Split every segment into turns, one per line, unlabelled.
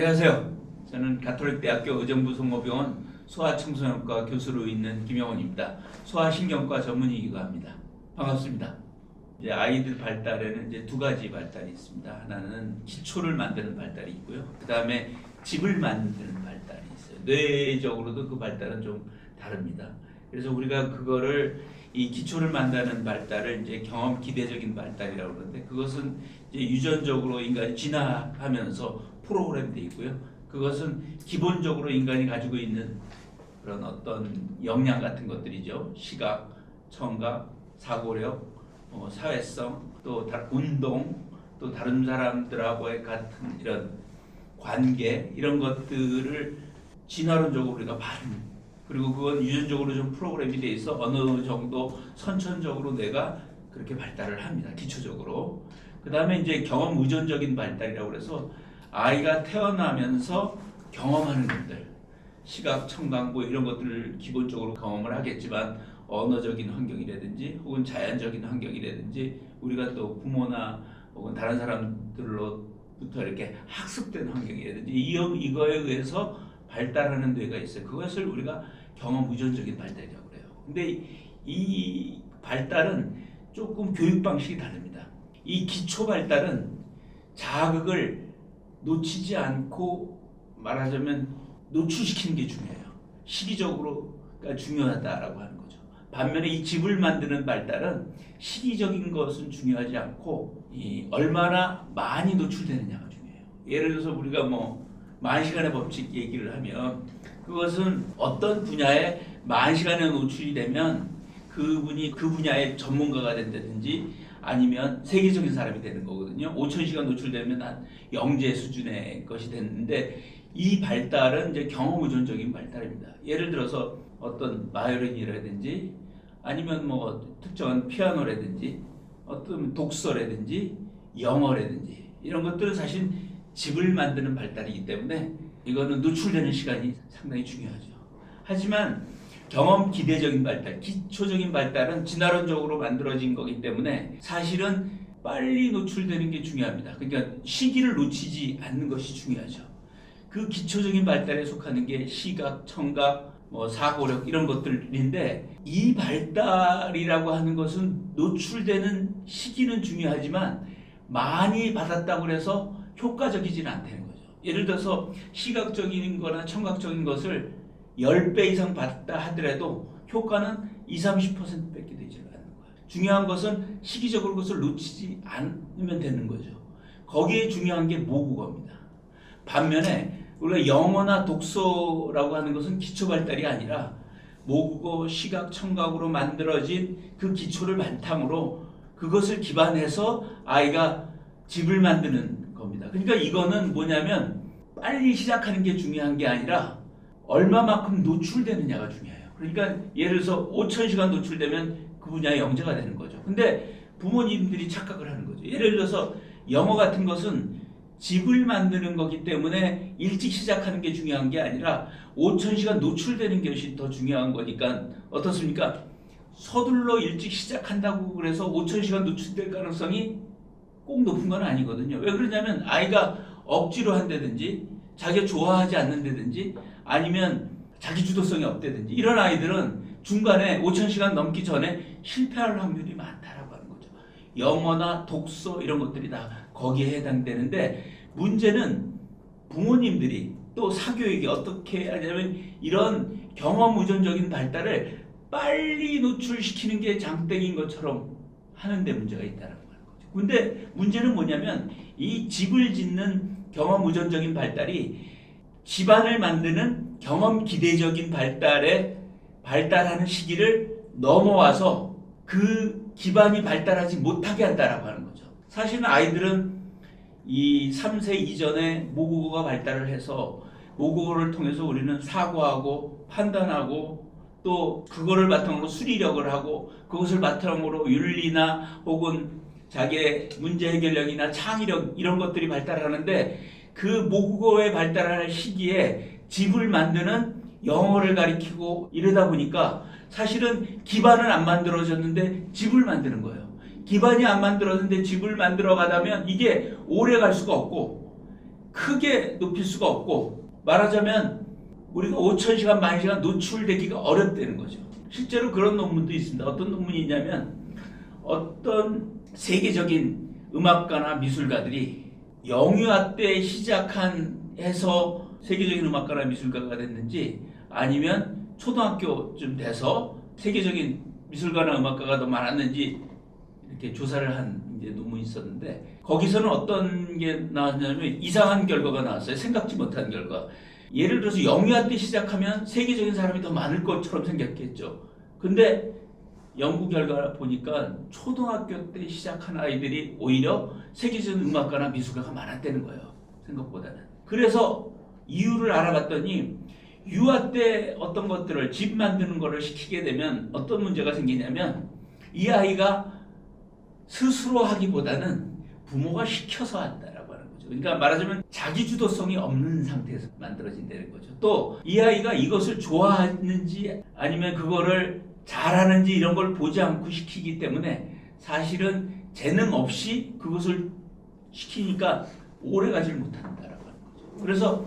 안녕하세요. 저는 가톨릭대학교 의정부성모병원 소아청소년과 교수로 있는 김영원입니다. 소아신경과 전문의이기도 합니다. 반갑습니다. 이제 아이들 발달에는 이제 두 가지 발달이 있습니다. 하나는 기초를 만드는 발달이 있고요. 그 다음에 집을 만드는 발달이 있어요. 뇌적으로도 그 발달은 좀 다릅니다. 그래서 우리가 그거를 이 기초를 만드는 발달을 이제 경험 기대적인 발달이라고 그러는데, 그것은 이제 유전적으로 인간이 진화하면서 프로그램되어 있고요. 그것은 기본적으로 인간이 가지고 있는 그런 어떤 역량 같은 것들이죠. 시각, 청각, 사고력, 사회성, 또 운동, 또 다른 사람들하고의 같은 이런 관계, 이런 것들을 진화론적으로 우리가 받는, 그리고 그건 유전적으로 좀 프로그램이 돼 있어 어느 정도 선천적으로 뇌가 그렇게 발달을 합니다. 기초적으로. 그 다음에 이제 경험 의존적인 발달이라고 해서 아이가 태어나면서 경험하는 것들, 시각, 청각 뭐 이런 것들을 기본적으로 경험을 하겠지만, 언어적인 환경이라든지 혹은 자연적인 환경이라든지 우리가 또 부모나 혹은 다른 사람들로부터 이렇게 학습된 환경이라든지 이거에 의해서 발달하는 뇌가 있어요. 그것을 우리가 경험 의존적인 발달이라고 그래요. 근데 이 발달은 조금 교육 방식이 다릅니다. 이 기초 발달은 자극을 놓치지 않고, 말하자면 노출시키는 게 중요해요. 시기적으로가 중요하다라고 하는 거죠. 반면에 이 집을 만드는 발달은 시기적인 것은 중요하지 않고 얼마나 많이 노출되느냐가 중요해요. 예를 들어서 우리가 만시간의 법칙 얘기를 하면, 그것은 어떤 분야에 만시간에 노출이 되면 그분이 그 분야의 전문가가 된다든지 아니면 세계적인 사람이 되는 거거든요. 5,000시간 노출되면 한 영재 수준의 것이 됐는데, 이 발달은 이제 경험 의존적인 발달입니다. 예를 들어서 어떤 바이올린이라든지 아니면 특정한 피아노라든지 어떤 독서라든지 영어라든지 이런 것들은 사실 집을 만드는 발달이기 때문에 이거는 노출되는 시간이 상당히 중요하죠. 하지만 경험 기대적인 발달, 기초적인 발달은 진화론적으로 만들어진 거기 때문에 사실은 빨리 노출되는 게 중요합니다. 그러니까 시기를 놓치지 않는 것이 중요하죠. 그 기초적인 발달에 속하는 게 시각, 청각, 사고력 이런 것들인데, 이 발달이라고 하는 것은 노출되는 시기는 중요하지만 많이 받았다고 해서 효과적이지는 않다는 거죠. 예를 들어서 시각적인 거나 청각적인 것을 10배 이상 받았다 하더라도 효과는 20-30% 밖에 되지 않는 거예요. 중요한 것은 시기적으로 그것을 놓치지 않으면 되는 거죠. 거기에 중요한 게 모국어입니다. 반면에 우리가 영어나 독서라고 하는 것은 기초 발달이 아니라 모국어, 시각, 청각으로 만들어진 그 기초를 바탕으로 그것을 기반해서 아이가 집을 만드는 겁니다. 그러니까 이거는 뭐냐면 빨리 시작하는 게 중요한 게 아니라 얼마만큼 노출되느냐가 중요해요. 그러니까 예를 들어서 5,000시간 노출되면 그 분야의 영재가 되는 거죠. 근데 부모님들이 착각을 하는 거죠. 예를 들어서 영어 같은 것은 집을 만드는 거기 때문에 일찍 시작하는 게 중요한 게 아니라 5,000시간 노출되는 것이 더 중요한 거니까, 어떻습니까? 서둘러 일찍 시작한다고 그래서 5,000시간 노출될 가능성이 꼭 높은 건 아니거든요. 왜 그러냐면 아이가 억지로 한다든지 자기가 좋아하지 않는다든지 아니면 자기 주도성이 없다든지 이런 아이들은 중간에 5,000시간 넘기 전에 실패할 확률이 많다라고 하는 거죠. 영어나 독서 이런 것들이 다 거기에 해당되는데, 문제는 부모님들이 또 사교육이 어떻게 하냐면 이런 경험 의존적인 발달을 빨리 노출시키는 게 장땡인 것처럼 하는데 문제가 있다는 거죠. 근데 문제는 뭐냐면 이 집을 짓는 경험 의존적인 발달이 집안을 만드는 경험 기대적인 발달하는 시기를 넘어와서 그 기반이 발달하지 못하게 한다라고 하는 거죠. 사실은 아이들은 이 3세 이전에 모국어가 발달을 해서 모국어를 통해서 우리는 사고하고 판단하고 또 그거를 바탕으로 수리력을 하고 그것을 바탕으로 윤리나 혹은 자기의 문제 해결력이나 창의력 이런 것들이 발달하는데, 그 모국어에 발달하는 시기에 집을 만드는 영어를 가리키고 이러다 보니까 사실은 기반은 안 만들어졌는데 집을 만드는 거예요. 기반이 안 만들어졌는데 집을 만들어 가다면 이게 오래 갈 수가 없고, 크게 높일 수가 없고, 말하자면 우리가 5,000시간, 10,000시간 노출되기가 어렵다는 거죠. 실제로 그런 논문도 있습니다. 어떤 논문이 있냐면 어떤 세계적인 음악가나 미술가들이 영유아 때 시작한 해서 세계적인 음악가나 미술가가 됐는지, 아니면 초등학교쯤 돼서 세계적인 미술가나 음악가가 더 많았는지 이렇게 조사를 한 이제 논문이 있었는데, 거기서는 어떤 게 나왔냐면 이상한 결과가 나왔어요. 생각지 못한 결과. 예를 들어서 영유아 때 시작하면 세계적인 사람이 더 많을 것처럼 생각했죠. 근데 연구 결과 보니까 초등학교 때 시작한 아이들이 오히려 세계적인 음악가나 미술가가 많았다는 거예요. 생각보다는. 그래서 이유를 알아봤더니 유아 때 어떤 것들을 집 만드는 거를 시키게 되면 어떤 문제가 생기냐면, 이 아이가 스스로 하기보다는 부모가 시켜서 한다라고 하는 거죠. 그러니까 말하자면 자기 주도성이 없는 상태에서 만들어진다는 거죠. 또 이 아이가 이것을 좋아하는지 아니면 그거를 잘하는지 이런 걸 보지 않고 시키기 때문에 사실은 재능 없이 그것을 시키니까 오래 가질 못한다라고 하는 거죠. 그래서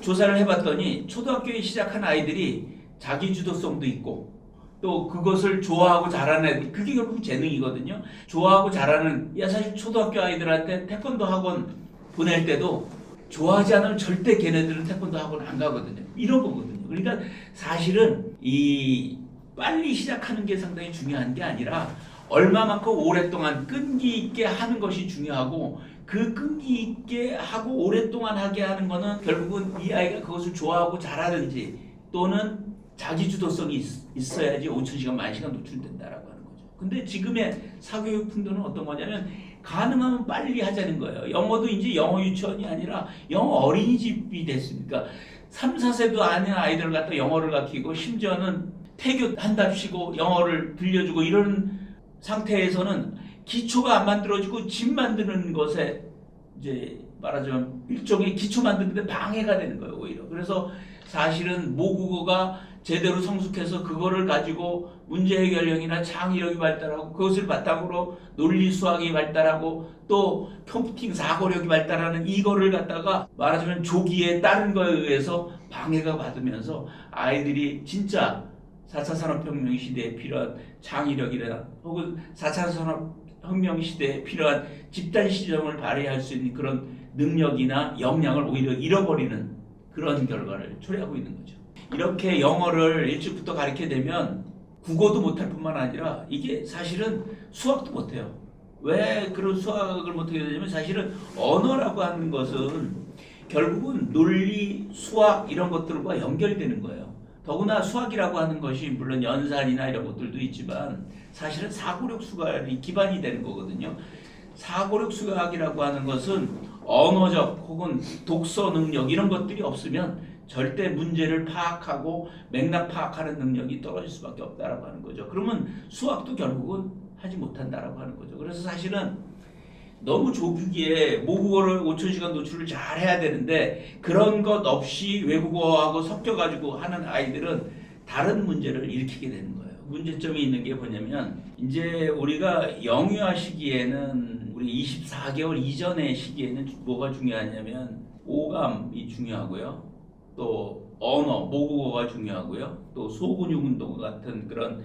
조사를 해봤더니 초등학교에 시작한 아이들이 자기 주도성도 있고 또 그것을 좋아하고 잘하는 애들, 그게 결국 재능이거든요. 좋아하고 잘하는, 사실 초등학교 아이들한테 태권도 학원 보낼 때도 좋아하지 않으면 절대 걔네들은 태권도 학원 안 가거든요. 이런 거거든요. 그러니까 사실은 이 빨리 시작하는 게 상당히 중요한 게 아니라 얼마만큼 오랫동안 끈기 있게 하는 것이 중요하고, 그 끈기 있게 하고 오랫동안 하게 하는 거는 결국은 이 아이가 그것을 좋아하고 잘하는지 또는 자기 주도성이 있어야지 5,000시간, 10,000시간 노출된다라고 하는 거죠. 근데 지금의 사교육 풍토는 어떤 거냐면 가능하면 빨리 하자는 거예요. 영어도 이제 영어 유치원이 아니라 영어 어린이집이 됐으니까 3, 4세도 아닌 아이들을 갖다 영어를 가르치고 심지어는 태교 한답시고 영어를 들려주고 이런 상태에서는 기초가 안 만들어지고 집 만드는 것에 이제 말하자면 일종의 기초 만드는데 방해가 되는 거예요, 오히려. 그래서 사실은 모국어가 제대로 성숙해서 그거를 가지고 문제 해결력이나 창의력이 발달하고 그것을 바탕으로 논리 수학이 발달하고 또 컴퓨팅 사고력이 발달하는 이거를 갖다가 말하자면 조기에 다른 거에 의해서 방해가 받으면서 아이들이 진짜 4차 산업혁명 시대에 필요한 창의력이나 혹은 4차 산업혁명 시대에 필요한 집단 시점을 발휘할 수 있는 그런 능력이나 역량을 오히려 잃어버리는 그런 결과를 초래하고 있는 거죠. 이렇게 영어를 일찍부터 가르치게 되면 국어도 못할 뿐만 아니라 이게 사실은 수학도 못해요. 왜 그런 수학을 못하게 되냐면 사실은 언어라고 하는 것은 결국은 논리, 수학 이런 것들과 연결되는 거예요. 더구나 수학이라고 하는 것이 물론 연산이나 이런 것들도 있지만 사실은 사고력 수학이 기반이 되는 거거든요. 사고력 수학이라고 하는 것은 언어적 혹은 독서 능력 이런 것들이 없으면 절대 문제를 파악하고 맥락 파악하는 능력이 떨어질 수밖에 없다라고 하는 거죠. 그러면 수학도 결국은 하지 못한다라고 하는 거죠. 그래서 사실은 너무 조기에 모국어를 5,000시간 노출을 잘 해야 되는데 그런 것 없이 외국어하고 섞여가지고 하는 아이들은 다른 문제를 일으키게 되는 거예요. 문제점이 있는 게 뭐냐면 이제 우리가 영유아 시기에는 우리 24개월 이전의 시기에는 뭐가 중요하냐면 오감이 중요하고요. 또 언어, 모국어가 중요하고요. 또 소근육 운동 같은 그런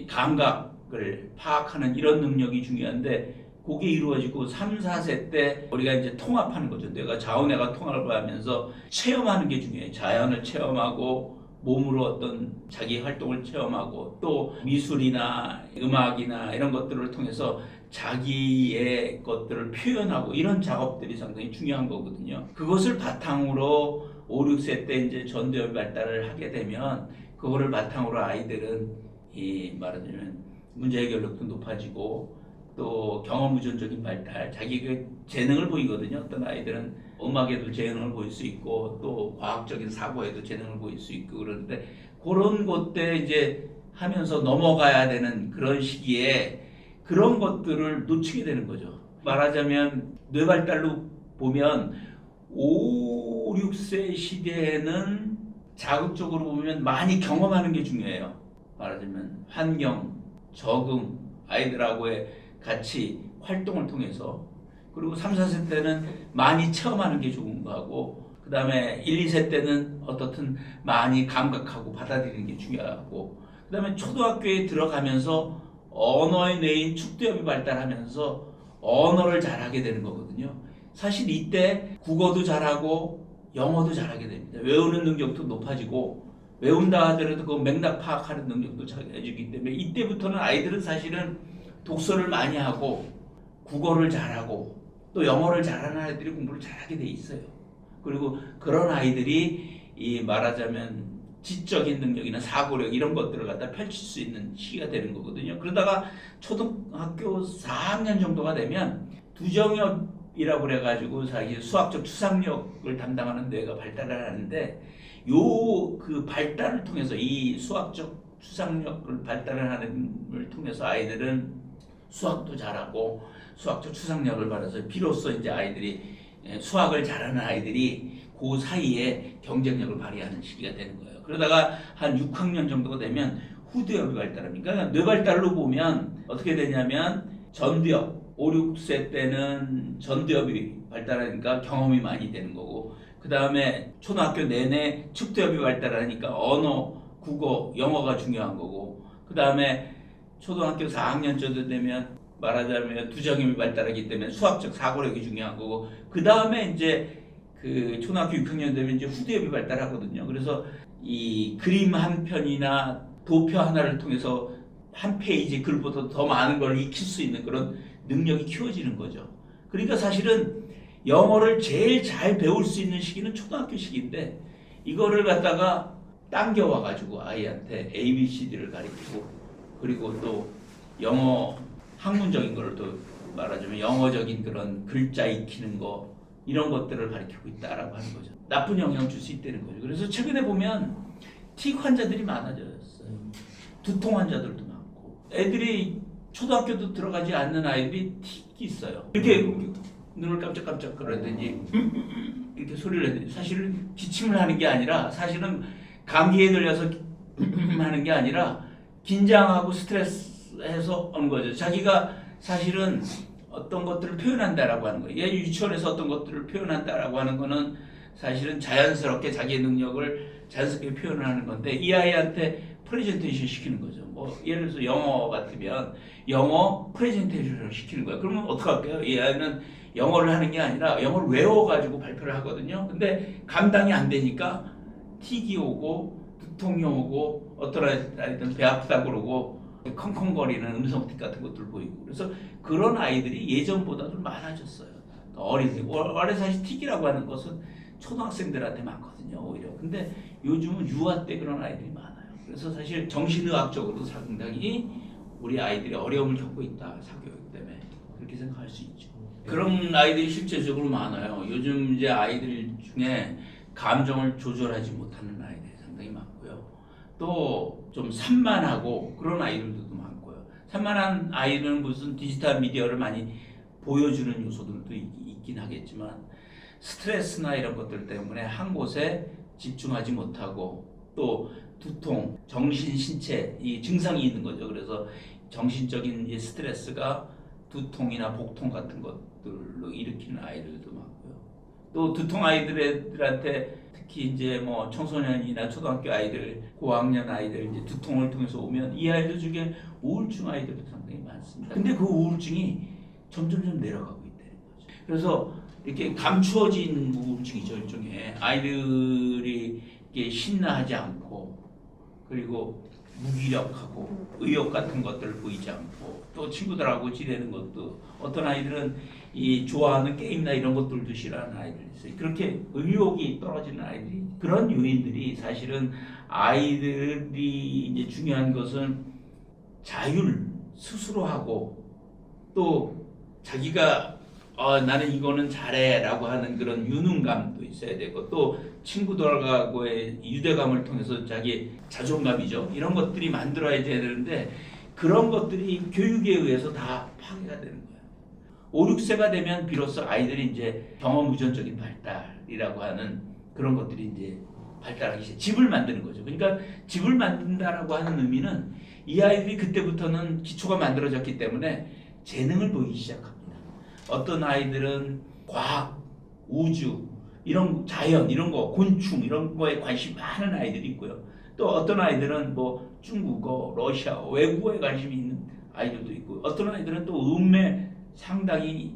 감각을 파악하는 이런 능력이 중요한데 그게 이루어지고 3, 4세 때 우리가 이제 통합하는 거죠. 내가 자원애가 통합을 하면서 체험하는 게 중요해요. 자연을 체험하고 몸으로 어떤 자기 활동을 체험하고 또 미술이나 음악이나 이런 것들을 통해서 자기의 것들을 표현하고 이런 작업들이 상당히 중요한 거거든요. 그것을 바탕으로 5, 6세 때 이제 전두엽 발달을 하게 되면 그거를 바탕으로 아이들은 말하자면 문제 해결력도 높아지고 또 경험 의존적인 발달, 자기의 재능을 보이거든요. 어떤 아이들은 음악에도 재능을 보일 수 있고 또 과학적인 사고에도 재능을 보일 수 있고 그런데 그런 것들 이제 하면서 넘어가야 되는 그런 시기에 그런 것들을 놓치게 되는 거죠. 말하자면 뇌 발달로 보면 5, 6세 시대에는 자극적으로 보면 많이 경험하는 게 중요해요. 말하자면 환경, 적응, 아이들하고의 같이 활동을 통해서 그리고 3, 4세 때는 많이 체험하는 게 좋은 거하고 그 다음에 1, 2세 때는 어떻든 많이 감각하고 받아들이는 게 중요하고 그 다음에 초등학교에 들어가면서 언어의 뇌인 축두엽이 발달하면서 언어를 잘하게 되는 거거든요. 사실 이때 국어도 잘하고 영어도 잘하게 됩니다. 외우는 능력도 높아지고 외운다 하더라도 그 맥락 파악하는 능력도 잘해지기 때문에 이때부터는 아이들은 사실은 독서를 많이 하고 국어를 잘하고 또 영어를 잘하는 아이들이 공부를 잘하게 돼 있어요. 그리고 그런 아이들이 이 말하자면 지적인 능력이나 사고력 이런 것들을 갖다 펼칠 수 있는 시기가 되는 거거든요. 그러다가 초등학교 4학년 정도가 되면 두정엽이라고 그래가지고 자기 수학적 추상력을 담당하는 뇌가 발달을 하는데 요 그 발달을 통해서 이 수학적 추상력을 발달을 하는 걸 통해서 아이들은 수학도 잘하고 수학적 추상력을 받아서 비로소 이제 아이들이 수학을 잘하는 아이들이 그 사이에 경쟁력을 발휘하는 시기가 되는 거예요. 그러다가 한 6학년 정도가 되면 후두엽이 발달합니다. 그러니까 뇌 발달로 보면 어떻게 되냐면 전두엽, 5, 6세 때는 전두엽이 발달하니까 경험이 많이 되는 거고 그 다음에 초등학교 내내 축두엽이 발달하니까 언어, 국어, 영어가 중요한 거고 그 다음에 초등학교 4학년 정도 되면 말하자면 두정임이 발달하기 때문에 수학적 사고력이 중요한 거고 그 다음에 이제 그 초등학교 6학년 되면 이제 후두엽이 발달하거든요. 그래서 이 그림 한 편이나 도표 하나를 통해서 한 페이지 글보다 더 많은 걸 익힐 수 있는 그런 능력이 키워지는 거죠. 그러니까 사실은 영어를 제일 잘 배울 수 있는 시기는 초등학교 시기인데 이거를 갖다가 당겨와 가지고 아이한테 ABCD를 가르치고 그리고 또 영어 학문적인 걸 또 말하자면 영어적인 그런 글자 익히는 거 이런 것들을 가르치고 있다라고 하는 거죠. 나쁜 영향을 줄 수 있다는 거죠. 그래서 최근에 보면 틱 환자들이 많아졌어요. 두통 환자들도 많고 애들이 초등학교도 들어가지 않는 아이들이 틱이 있어요. 이렇게 눈을 깜짝깜짝 그러더니 이렇게 소리를 내더니 사실은 기침을 하는 게 아니라 사실은 감기에 걸려서 하는 게 아니라 긴장하고 스트레스해서 오는 거죠. 자기가 사실은 어떤 것들을 표현한다라고 하는 거예요. 유치원에서 어떤 것들을 표현한다라고 하는 거는 사실은 자연스럽게 자기의 능력을 자연스럽게 표현하는 건데 이 아이한테 프레젠테이션 시키는 거죠. 뭐 예를 들어서 영어 같으면 영어 프레젠테이션을 시키는 거예요. 그러면 어떡할까요? 이 아이는 영어를 하는 게 아니라 영어를 외워가지고 발표를 하거든요. 근데 감당이 안 되니까 틱이 오고 두통이 오고 어떤 아이들은 배 아프다고 그러고 컹컹거리는 음성틱 같은 것들 보이고 그래서 그런 아이들이 예전보다 좀 많아졌어요. 어린이 원래 사실 틱이라고 하는 것은 초등학생들한테 많거든요. 오히려 근데 요즘은 유아 때 그런 아이들이 많아요. 그래서 사실 정신의학적으로도 상당히 우리 아이들이 어려움을 겪고 있다. 사교육 때문에 그렇게 생각할 수 있죠. 그런 아이들이 실제적으로 많아요. 요즘 이제 아이들 중에 감정을 조절하지 못하는 아이들이 상당히 많고요. 또 좀 산만하고 그런 아이들도 많고요. 산만한 아이들은 무슨 디지털 미디어를 많이 보여주는 요소들도 있긴 하겠지만 스트레스나 이런 것들 때문에 한 곳에 집중하지 못하고 또 두통, 정신, 신체 이 증상이 있는 거죠. 그래서 정신적인 이 스트레스가 두통이나 복통 같은 것들로 일으키는 아이들도 많고요. 또 두통 아이들한테 특히 이제 뭐 청소년이나 초등학교 아이들, 고학년 아이들 이제 두통을 통해서 오면 이 아이들 중에 우울증 아이들도 상당히 많습니다. 근데 그 우울증이 점점 내려가고 있다는 거죠. 그래서 이렇게 감추어진 우울증이죠. 일종의 아이들이 이게 신나하지 않고 그리고 무기력하고 의욕 같은 것들을 보이지 않고 또 친구들하고 지내는 것도 어떤 아이들은 이 좋아하는 게임이나 이런 것들도 싫어하는 아이들이 있어요. 그렇게 의욕이 떨어지는 아이들이 그런 요인들이 사실은 아이들이 이제 중요한 것은 자율 스스로 하고 또 자기가 나는 이거는 잘해라고 하는 그런 유능감도 있어야 되고 또 친구들하고의 유대감을 통해서 자기 자존감이죠. 이런 것들이 만들어야 되는데 그런 것들이 교육에 의해서 다 파괴가 되는 거예요. 5, 6세가 되면 비로소 아이들이 이제 경험 의존적인 발달이라고 하는 그런 것들이 이제 발달하기 시작. 집을 만드는 거죠. 그러니까 집을 만든다라고 하는 의미는 이 아이들이 그때부터는 기초가 만들어졌기 때문에 재능을 보이기 시작합니다. 어떤 아이들은 과학, 우주, 이런 자연, 이런 거, 곤충 이런 거에 관심이 많은 아이들이 있고요. 또 어떤 아이들은 뭐 중국어, 러시아어, 외국어에 관심이 있는 아이들도 있고, 어떤 아이들은 또 음에 상당히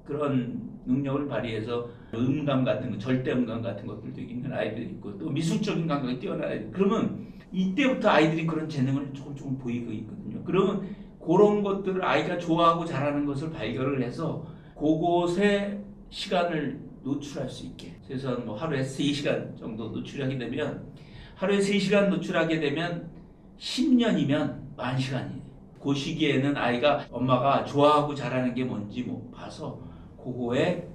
그런 능력을 발휘해서 음감 같은 거, 절대 음감 같은 것들도 있는 아이들이 있고, 또 미술적인 감각이 뛰어난 아이들. 그러면 이때부터 아이들이 그런 재능을 조금 보이고 있거든요. 그러면 그런 것들을 아이가 좋아하고 잘하는 것을 발견을 해서 그곳에 시간을 노출할 수 있게, 최소한 뭐 하루에 3시간 정도 노출하게 되면, 하루에 3시간 노출하게 되면 10년이면 10,000시간이에요. 그 시기에는 아이가 엄마가 좋아하고 잘하는 게 뭔지 뭐 봐서 그거에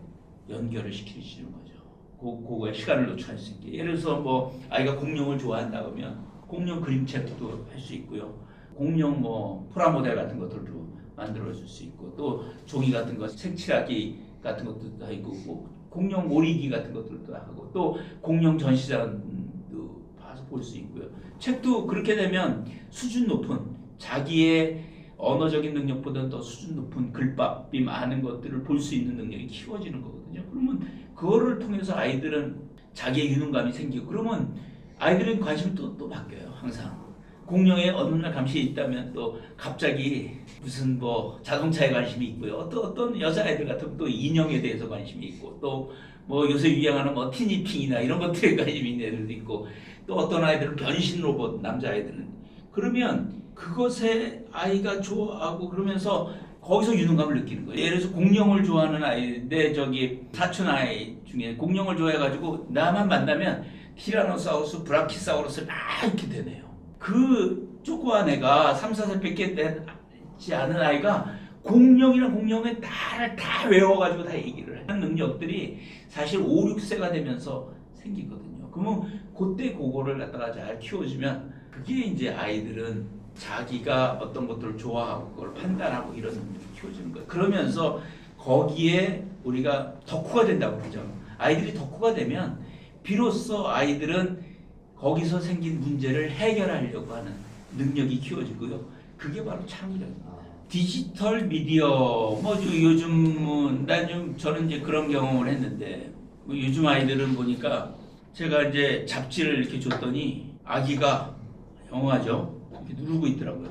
연결을 시키시는 거죠. 그거에 시간을 노출할 수 있게. 예를 들어서 뭐 아이가 공룡을 좋아한다 그러면 공룡 그림책도 할 수 있고요. 공룡 뭐 프라모델 같은 것들도 만들어 줄 수 있고, 또 종이 같은 거 색칠하기 같은 것도 다 있고, 뭐 공룡 오리기 같은 것들도 하고, 또 공룡 전시장도 봐서 볼 수 있고요. 책도 그렇게 되면 수준 높은, 자기의 언어적인 능력보다는 더 수준 높은 글밥이 많은 것들을 볼 수 있는 능력이 키워지는 거거든요. 그러면 그거를 통해서 아이들은 자기의 유능감이 생기고, 그러면 아이들은 관심이 또 바뀌어요. 항상 공룡에 어느 날 감시에 있다면 또 갑자기 무슨 뭐 자동차에 관심이 있고요. 어떤 여자아이들 같으면 또 인형에 대해서 관심이 있고, 또 뭐 요새 유행하는 뭐 티니핑이나 이런 것들에 관심이 있는 애들도 있고, 또 어떤 아이들은 변신 로봇, 남자아이들은. 그러면 그것에 아이가 좋아하고 그러면서 거기서 유능감을 느끼는 거예요. 예를 들어서 공룡을 좋아하는 아이, 내 저기 사촌 아이 중에 공룡을 좋아해가지고 나만 만나면 티라노사우루스, 브라키사우루스를 막 이렇게 되네요. 그 쪼꼬한 애가 3, 4살밖에 되지 않은 아이가 공룡이랑 공룡의 다 외워가지고 다 얘기를 하는 능력들이 사실 5, 6세가 되면서 생기거든요. 그러면 그때 그거를 갖다가 잘 키워주면, 그게 이제 아이들은 자기가 어떤 것들을 좋아하고 그걸 판단하고 이런 능력을 키워주는 거예요. 그러면서 거기에 우리가 덕후가 된다고 그러죠. 아이들이 덕후가 되면 비로소 아이들은 거기서 생긴 문제를 해결하려고 하는 능력이 키워지고요. 그게 바로 창의력입니다. 디지털 미디어, 뭐 요즘은 저는 이제 그런 경험을 했는데, 뭐 요즘 아이들은 보니까 제가 이제 잡지를 이렇게 줬더니 아기가 영화죠, 이렇게 누르고 있더라고요.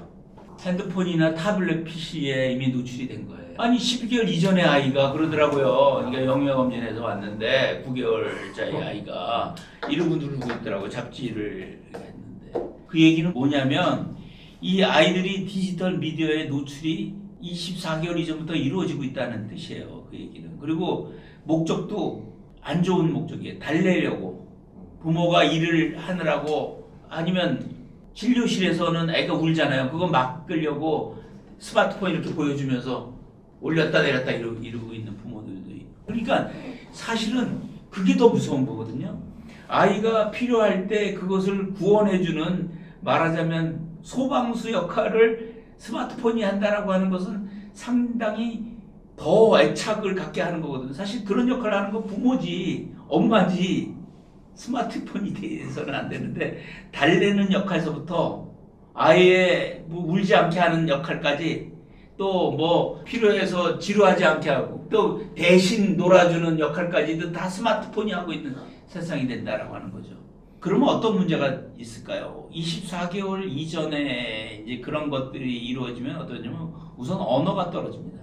핸드폰이나 타블렛 PC에 이미 노출이 된 거예요. 아니 12개월 이전의 아이가 그러더라고요. 그러니까 영유아검진에서 왔는데 9개월짜리 아이가 이러고 누르고 있더라고요. 잡지를 했는데. 그 얘기는 뭐냐면, 이 아이들이 디지털 미디어에 노출이 24개월 이전부터 이루어지고 있다는 뜻이에요. 그 얘기는. 그리고 목적도 안 좋은 목적이에요. 달래려고. 부모가 일을 하느라고, 아니면 진료실에서는 애가 울잖아요. 그거 막으려고 스마트폰 이렇게 보여주면서 올렸다 내렸다 이러고 있는 부모들도 있고. 그러니까 사실은 그게 더 무서운 거거든요. 아이가 필요할 때 그것을 구원해주는, 말하자면 소방수 역할을 스마트폰이 한다라고 하는 것은 상당히 더 애착을 갖게 하는 거거든요. 사실 그런 역할을 하는 건 부모지, 엄마지, 스마트폰이 돼서는 안 되는데, 달래는 역할에서부터 아예 뭐 울지 않게 하는 역할까지, 또 뭐 필요해서 지루하지 않게 하고, 또 대신 놀아주는 역할까지도 다 스마트폰이 하고 있는 세상이 된다라고 하는 거죠. 그러면 어떤 문제가 있을까요? 24개월 이전에 이제 그런 것들이 이루어지면 어떠냐면, 우선 언어가 떨어집니다.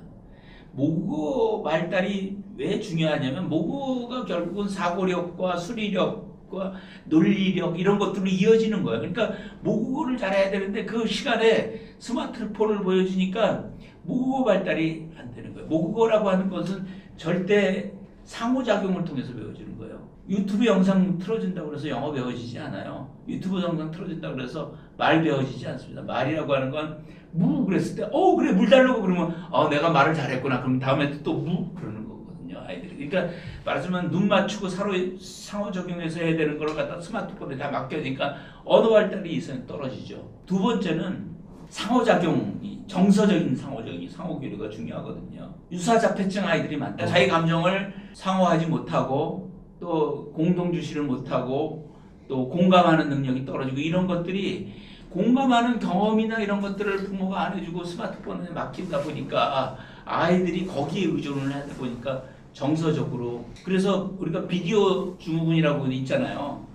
모국어 발달이 왜 중요하냐면, 모국어가 결국은 사고력과 수리력과 논리력 이런 것들로 이어지는 거예요. 그러니까 모국어를 잘해야 되는데 그 시간에 스마트폰을 보여주니까 모국어 발달이 안 되는 거예요. 모국어라고 하는 것은 절대 상호작용을 통해서 배워지는 거예요. 유튜브 영상 틀어준다고 해서 영어 배워지지 않아요. 유튜브 영상 틀어준다고 해서 말 배워지지 않습니다. 말이라고 하는 건 무 그랬을 때 그래 물 달라고 그러면 내가 말을 잘했구나. 그럼 다음에 또 무 그러는 거거든요. 아이들이. 그러니까 말하자면 눈 맞추고 상호작용해서 해야 되는 걸 갖다 스마트폰에 다 맡겨니까 언어 발달이 이상 떨어지죠. 두 번째는 상호작용이, 정서적인 상호교류가 중요하거든요. 유사자폐증 아이들이 많다. 자기 감정을 상호하지 못하고, 또 공동주시를 못하고, 또 공감하는 능력이 떨어지고, 이런 것들이 공감하는 경험이나 이런 것들을 부모가 안 해주고 스마트폰에 맡긴다 보니까 아이들이 거기에 의존을 하다 보니까 정서적으로 그래서 우리가 비디오 증후군이라고 있잖아요.